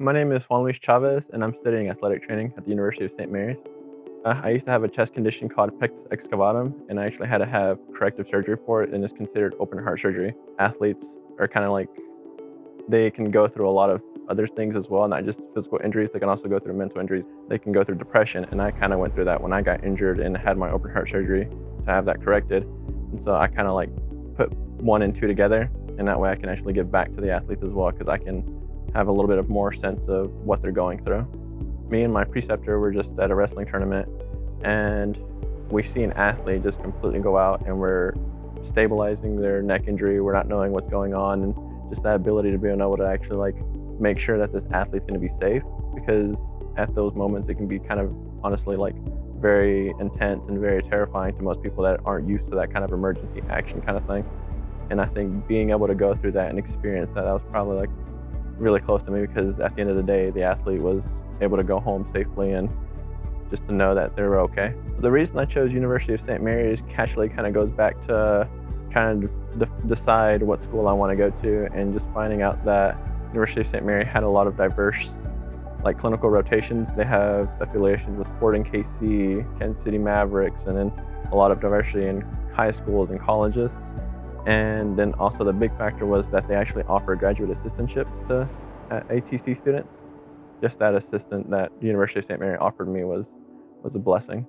My name is Juan Luis Chavez, and I'm studying athletic training at the University of St. Mary's. I used to have a chest condition called pectus excavatum, and I actually had to have corrective surgery for it, and it's considered open heart surgery. Athletes are kind of like, they can go through a lot of other things as well, not just physical injuries. They can also go through mental injuries. They can go through depression, and I kind of went through that when I got injured and had my open heart surgery to have that corrected. And so I kind of like put one and two together, and that way I can actually give back to the athletes as well, because I can have a little bit of more sense of what they're going through. Me and my preceptor were just at a wrestling tournament, and we see an athlete just completely go out, and we're stabilizing their neck injury. We're not knowing what's going on, and just that ability to be able to actually like make sure that this athlete's going to be safe, because at those moments it can be kind of honestly like very intense and very terrifying to most people that aren't used to that kind of emergency action kind of thing. And I think being able to go through that and experience that was probably like really close to me, because at the end of the day, the athlete was able to go home safely and just to know that they were okay. The reason I chose University of St. Mary's casually kind of goes back to trying to decide what school I want to go to, and just finding out that University of St. Mary had a lot of diverse like clinical rotations. They have affiliations with Sporting KC, Kansas City Mavericks, and then a lot of diversity in high schools and colleges. And then also the big factor was that they actually offer graduate assistantships to ATC students. Just that assistant that the University of St. Mary offered me was a blessing.